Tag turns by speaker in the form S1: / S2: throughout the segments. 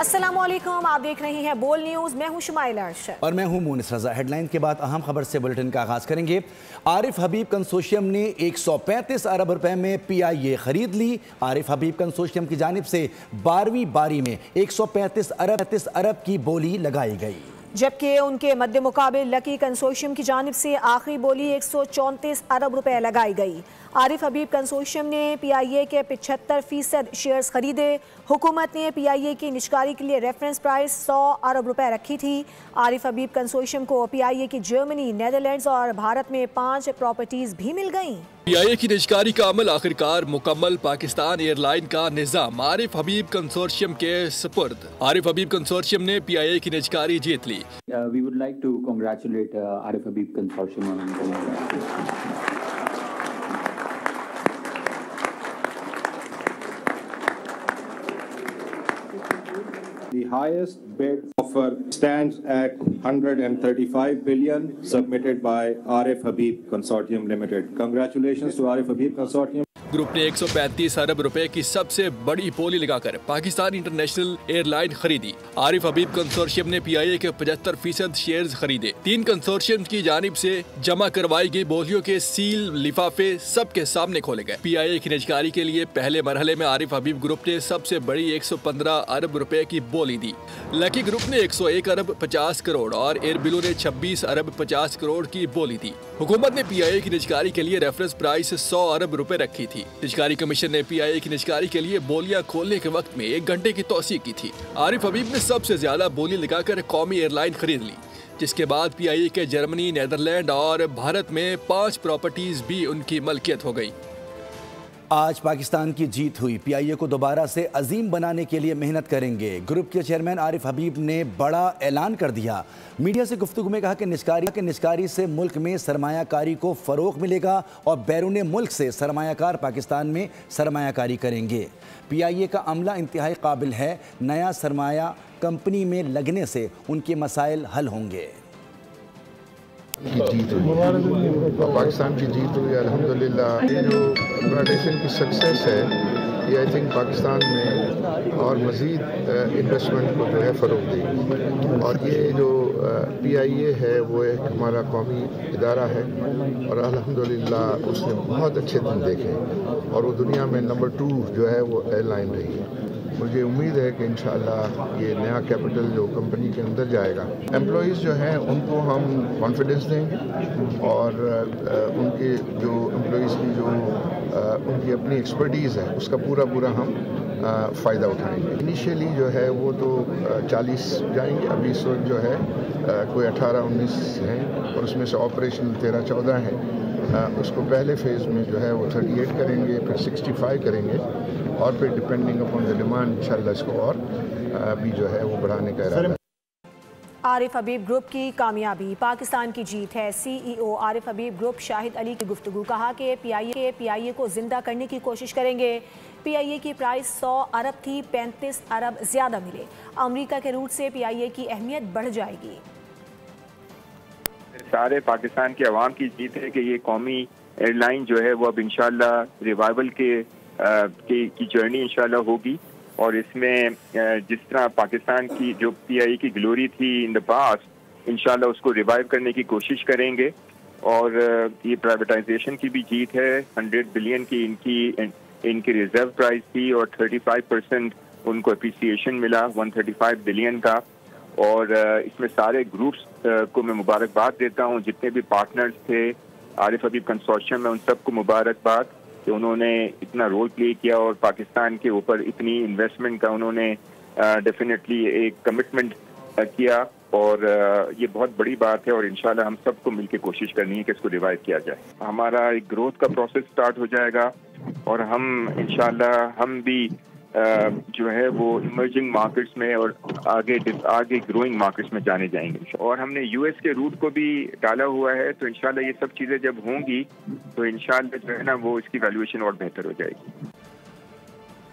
S1: السلام علیکم، آپ دیکھ رہے ہیں بول نیوز۔ میں ہوں شمائل ارشد
S2: اور میں ہوں مونس رضا۔ ہیڈ لائن کے بعد اہم خبر سے بلٹن کا آغاز کریں گے۔ عارف حبیب کنسورشیم نے 135 ارب روپے میں PIA خرید لی۔ عارف حبیب کنسورشیم کی جانب سے 12ویں باری میں 135 ارب کی بولی لگائی گئی،
S1: جبکہ ان کے مد مقابل لکی کنسورشیم کی جانب سے آخری بولی 134 ارب روپے لگائی گئی۔ عارف حبیب کنسورشیم نے PIA کے 75% شیئرز خریدے۔ حکومت نے PIA کی نجکاری کے لیے ریفرنس پرائس 100 ارب روپے رکھی تھی۔ عارف حبیب کنسورشیم کو PIA کی جرمنی، نیدرلینڈز اور بھارت میں 5 پراپرٹیز بھی مل گئیں۔
S3: PIA کی نجکاری کا عمل آخرکار مکمل۔ پاکستان ایئر لائن کا نظام عارف حبیب کنسورشیم کے سپرد۔ عارف حبیب کنسورشیم نے PIA کی نجکاری جیت لی۔
S4: We would like to congratulate Arif Habib Consortium on
S5: The highest bid offer stands at 135 billion submitted by Arif Habib Consortium Limited. Congratulations to Arif Habib Consortium.
S3: Group نے 135 ارب روپے کی سب سے بڑی بولی لگا کر پاکستان انٹرنیشنل ایئر لائن خریدی۔ عارف حبیب consortium نے PIA کے 75% شیئرز خریدے۔ 3 کنسورشیم کی جانب سے جمع کروائی گئی بولیوں کے سیل لفافے سب کے سامنے کھولے گئے۔ PIA کی نجکاری کے لیے پہلے مرحلے میں عارف حبیب گروپ نے سب سے بڑی 115 ارب روپے کی بولی دی۔ لکی گروپ نے 101 ارب 50 کروڑ اور ایئر بلو نے 26 ارب 50 کروڑ کی بولی دی۔ حکومت نے PIA کی نجکاری کے لیے ریفرنس پرائس 100 ارب روپے رکھی تھی۔ نجکاری کمیشن نے PIA کی نجکاری کے لیے بولیاں کھولنے کے وقت میں 1 گھنٹے کی توسیع کی تھی۔ عارف حبیب نے سب سے زیادہ بولی لگا کر قومی ایئر لائن خرید لی، جس کے بعد PIA کے جرمنی، نیدرلینڈ اور بھارت میں 5 پراپرٹیز بھی ان کی ملکیت ہو گئی۔
S2: آج پاکستان کی جیت ہوئی۔ PIA کو دوبارہ سے عظیم بنانے کے لیے محنت کریں گے۔ گروپ کے چیئرمین عارف حبیب نے بڑا اعلان کر دیا۔ میڈیا سے گفتگو میں کہا کہ نجکاری سے ملک میں سرمایہ کاری کو فروغ ملے گا اور بیرون ملک سے سرمایہ کار پاکستان میں سرمایہ کاری کریں گے۔ PIA کا عملہ انتہائی قابل ہے۔ نیا سرمایہ کمپنی میں لگنے سے ان کے مسائل حل ہوں گے۔
S6: جیت ہوئی اور پاکستان کی جیت ہوئی الحمدللہ۔ یہ جو پراڈیشن کی سکسیس ہے یہ آئی تھنک پاکستان میں اور مزید انویسٹمنٹ کو جو ہے فروغ دے گی، اور یہ جو PIA ہے وہ ایک ہمارا قومی ادارہ ہے اور الحمدللہ اس نے بہت اچھے دن دیکھے اور وہ دنیا میں نمبر 2 جو ہے وہ ایئر لائن رہی ہے۔ مجھے امید ہے کہ انشاءاللہ یہ نیا کیپٹل جو کمپنی کے اندر جائے گا، امپلائیز جو ہیں ان کو ہم کانفیڈنس دیں گے اور ان کے جو امپلائیز کی جو ان کی اپنی ایکسپرٹیز ہے اس کا پورا ہم فائدہ اٹھائیں گے۔ انیشیلی جو ہے وہ تو 40 جائیں گے، ابھی اس وقت جو ہے کوئی 18-19 ہیں اور اس میں سے آپریشن 13-14 ہیں۔ اس کو پہلے فیز میں جو ہے وہ 38 کریں گے، پھر 65 کریں گے اور پھر ڈپینڈنگ اپون دا ڈیمانڈ انشاءاللہ اس کو اور بھی جو ہے وہ بڑھانے کا ارادہ ہے۔
S1: عارف حبیب گروپ کی کامیابی پاکستان کی جیت ہے۔ CEO عارف حبیب گروپ شاہد علی کی گفتگو، کہا کہ PIA کو زندہ کرنے کی کوشش کریں گے۔ PIA کی پرائس 100 ارب تھی، 35 ارب زیادہ ملے۔ امریکہ کے روٹ سے PIA کی اہمیت بڑھ جائے گی۔
S7: سارے پاکستان کے عوام کی جیت ہے کہ یہ قومی ایئر لائن جو ہے وہ اب انشاءاللہ ریوائول کی جرنی انشاءاللہ ہوگی، اور اس میں جس طرح پاکستان کی جو PIA کی گلوری تھی ان دا پاسٹ، انشاءاللہ اس کو ریوائیو کرنے کی کوشش کریں گے۔ اور یہ پرائیویٹائزیشن کی بھی جیت ہے۔ 100 بلین کی ان کی ریزرو پرائز تھی اور 35% ان کو اپریسیشن ملا 135 بلین کا، اور اس میں سارے گروپس کو میں مبارکباد دیتا ہوں، جتنے بھی پارٹنرز تھے عارف حبیب کنسورشیم میں ان سب کو مبارکباد کہ انہوں نے اتنا رول پلے کیا اور پاکستان کے اوپر اتنی انویسٹمنٹ کا انہوں نے ڈیفینیٹلی ایک کمٹمنٹ کیا، اور یہ بہت بڑی بات ہے، اور انشاءاللہ ہم سب کو مل کے کوشش کرنی ہے کہ اس کو ریوائیو کیا جائے۔ ہمارا ایک گروتھ کا پروسیس سٹارٹ ہو جائے گا اور ہم انشاءاللہ ہم بھی جو ہے وہ ایمرجنگ مارکیٹس میں اور آگے گروئنگ مارکیٹس میں جانے جائیں گے، اور ہم نے US کے روٹ کو بھی ڈالا ہوا ہے، تو انشاءاللہ یہ سب چیزیں جب ہوں گی تو انشاءاللہ جو ہے نا وہ اس کی ویلیویشن اور بہتر ہو جائے گی۔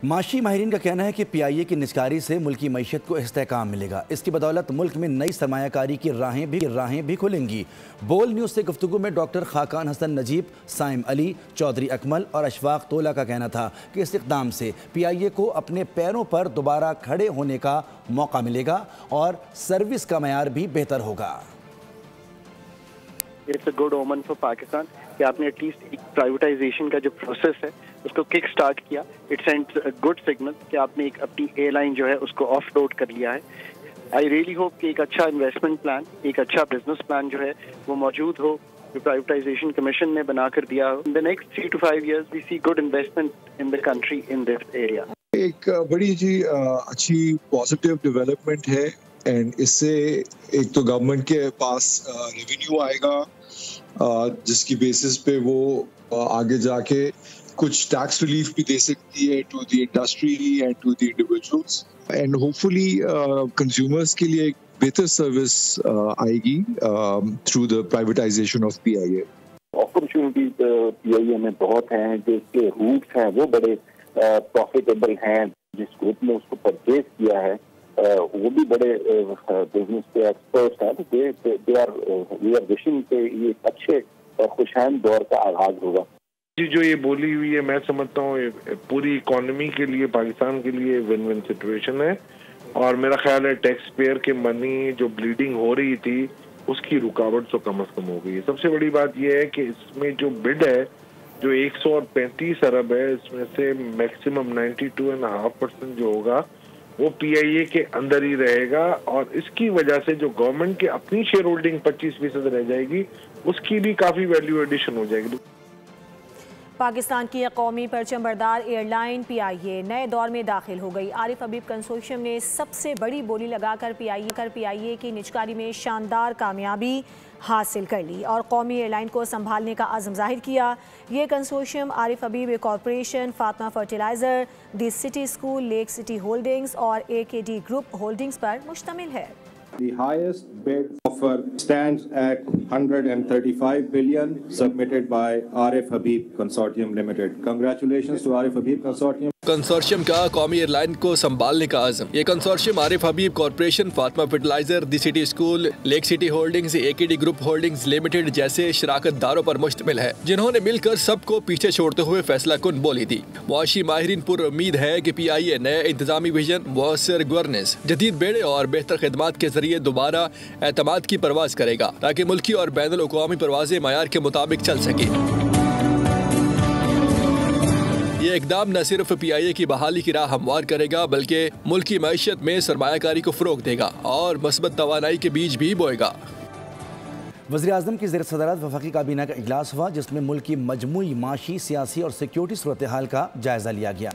S2: معاشی ماہرین کا کہنا ہے کہ پی آئی اے کی نجکاری سے ملکی معیشت کو استحکام ملے گا۔ اس کی بدولت ملک میں نئی سرمایہ کاری کی راہیں بھی کھلیں گی۔ بول نیوز سے گفتگو میں ڈاکٹر خاقان حسن نجیب، سائم علی، چودھری اکمل اور اشفاق طولہ کا کہنا تھا کہ اس اقدام سے پی آئی اے کو اپنے پیروں پر دوبارہ کھڑے ہونے کا موقع ملے گا اور سروس کا معیار بھی بہتر ہوگا۔
S8: It's a good omen for Pakistan کہ آپ نے ایٹ لیسٹ پرائیویٹائزیشن کا جو پروسیس ہے اس کو کک سٹارٹ کیا۔ It sends a good signal کہ آپ نے ایک اپنی ایئر لائن جو ہے اس کو آف لوڈ کر لیا ہے۔ آئی ریئلی ہوپ کہ ایک اچھا انویسٹمنٹ پلان، ایک اچھا بزنس پلان جو ہے وہ موجود ہو، جو پرائیویٹائزیشن کمیشن نے بنا کر دیا ہو۔ ان the next 3 to 5 years we see good investment in the country in this area۔
S9: ایک بڑی اچھی پازیٹیو ڈیولپمنٹ ہے، اینڈ اس سے ایک تو گورنمنٹ کے پاس ریونیو آئے گا جس کی بیسس پہ وہ آگے جا کے کچھ ٹیکس ریلیف بھی دے سکتی ہے to the industry and to the individuals, and hope consumers کے لیے ایک بہتر سروس آئے گی through the privatization of P I A.
S10: Opportunities P I A میں بہت ہیں، جو اس کے روٹس ہیں وہ بڑے پروفیٹیبل ہیں۔ جس گروپ نے اس کو پرچیز کیا ہے وہ بھی بڑے بزنس کے ایکسپرٹس ہیں، وی آر وشنگ کہ یہ ایک اچھے اور خوشحال دور کا آغاز ہوگا۔
S11: جی جو یہ بولی ہوئی ہے میں سمجھتا ہوں پوری اکانومی کے لیے، پاکستان کے لیے ون ون سچویشن ہے، اور میرا خیال ہے ٹیکس پیئر کے منی جو بلیڈنگ ہو رہی تھی اس کی رکاوٹ تو کم از کم ہو گئی ہے۔ سب سے بڑی بات یہ ہے کہ اس میں جو بڈ ہے جو 135 ارب ہے، اس میں سے میکسیمم 92.5% جو ہوگا وہ پی آئی اے کے اندر ہی رہے گا، اور اس کی وجہ سے جو گورنمنٹ کی اپنی شیئر ہولڈنگ 25% رہ جائے گی، اس کی بھی کافی ویلیو ایڈیشن ہو جائے گی۔
S1: پاکستان کی قومی پرچم بردار ایئر لائن پی آئی اے نئے دور میں داخل ہو گئی۔ عارف حبیب کنسورشیم نے سب سے بڑی بولی لگا کر پی آئی اے کی نجکاری میں شاندار کامیابی حاصل کر لی اور قومی ایئر لائن کو سنبھالنے کا عزم ظاہر کیا۔ یہ consortium Arif Habib corporation, Fatima fertilizer, the city school, lake city holdings اور A K D group holdings پر مشتمل ہے۔
S5: The highest bid offer stands at 135 billion submitted by Arif Habib Consortium Limited. Congratulations to Arif Habib Consortium.
S3: Consortium کا قومی airline کو سنبھالنے کا عزم۔ یہ consortium Arif Habib corporation, Fatima fertilizer, the city school, lake city holdings, A K D group holdings limited جیسے شراکت داروں پر مشتمل ہے، جنہوں نے مل کر سب کو پیچھے چھوڑتے ہوئے فیصلہ کن بولی دی۔ معاشی ماہرین پر امید ہے کہ پی آئی اے نئے انتظامی ویژن، مؤثر گورننس، جدید بیڑے اور بہتر خدمات کے ذریعے دوبارہ اعتماد کی پرواز کرے گا تاکہ ملکی اور بین الاقوامی پروازیں معیار کے مطابق چل سکیں۔ یہ اقدام نہ صرف پی آئی اے کی بحالی کی راہ ہموار کرے گا بلکہ ملکی معیشت میں سرمایہ کاری کو فروغ دے گا اور مثبت توانائی کے بیج بھی بوئے گا۔
S2: وزیراعظم کی زیر صدارت وفاقی کابینہ کا اجلاس ہوا جس میں ملک کی مجموعی معاشی، سیاسی اور سیکیورٹی صورتحال کا جائزہ لیا گیا۔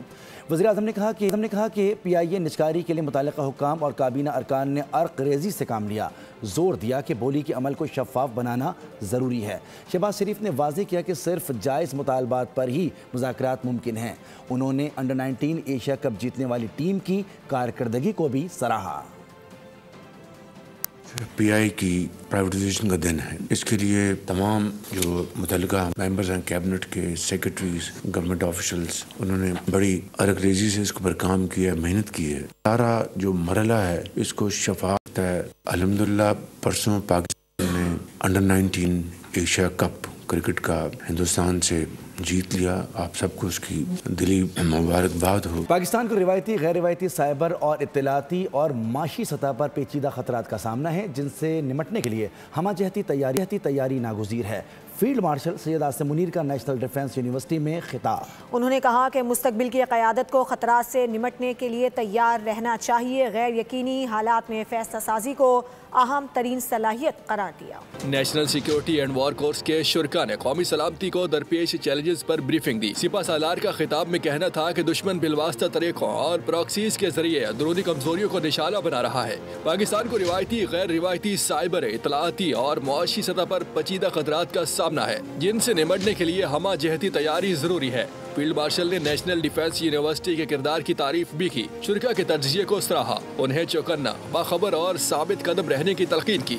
S2: وزیراعظم نے کہا کہ پی آئی اے نجکاری کے لیے متعلقہ حکام اور کابینہ ارکان نے عرق ریزی سے کام لیا، زور دیا کہ بولی کے عمل کو شفاف بنانا ضروری ہے۔ شہباز شریف نے واضح کیا کہ صرف جائز مطالبات پر ہی مذاکرات ممکن ہیں۔ انہوں نے انڈر 19 ایشیا کپ جیتنے والی ٹیم کی کارکردگی کو بھی سراہا۔
S12: پی آئی کی پرائیویٹائزیشن کا دن ہے، اس کے لیے تمام جو متعلقہ ممبرز ہیں، کیبنٹ کے سیکرٹریز، گورنمنٹ آفیشلز، انہوں نے بڑی عرق ریزی سے اس کے اوپر کام کیا، محنت کی ہے۔ سارا جو مرحلہ ہے اس کو شفاف ہے۔ الحمدللہ پرسوں پاکستان نے انڈر 19 ایشیا کپ کرکٹ کا ہندوستان سے جیت لیا۔ آپ سب کو اس کی دلی مبارکباد ہو۔
S2: پاکستان کو روایتی، غیر روایتی، سائبر اور اطلاعاتی اور معاشی سطح پر پیچیدہ خطرات کا سامنا ہے جن سے نمٹنے کے لیے ہمہ جہتی تیاری ناگزیر ہے۔ فیلڈ مارشل سید آصم منیر کا نیشنل ڈیفنس یونیورسٹی میں خطاب۔
S1: انہوں نے کہا کہ مستقبل کی قیادت کو خطرات سے نمٹنے کے لیے تیار رہنا چاہیے، غیر یقینی حالات میں فیصلہ سازی کو اہم ترین صلاحیت قرار دیا۔
S3: National security and war course کے شرکاء نے قومی سلامتی کو درپیش چیلنجز پر بریفنگ دی۔ سپہ سالار کا خطاب میں کہنا تھا کہ دشمن بالواسطہ طریقوں اور پراکسیز کے ذریعے اندرونی کمزوریوں کو نشانہ بنا رہا ہے۔ پاکستان کو روایتی، غیر روایتی، سائبر، اطلاعاتی اور معاشی سطح پر پیچیدہ خطرات کا سامنا ہے جن سے نمٹنے کے لیے ہمہ جہتی تیاری ضروری ہے۔ فیلڈ مارشل نے نیشنل ڈیفنس یونیورسٹی کے کردار کی تعریف بھی کی، شرکاء کے تجزیے کو سراہا، انہیں چوکنا، باخبر اور ثابت قدم رہنے کی تلقین کی۔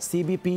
S2: CBP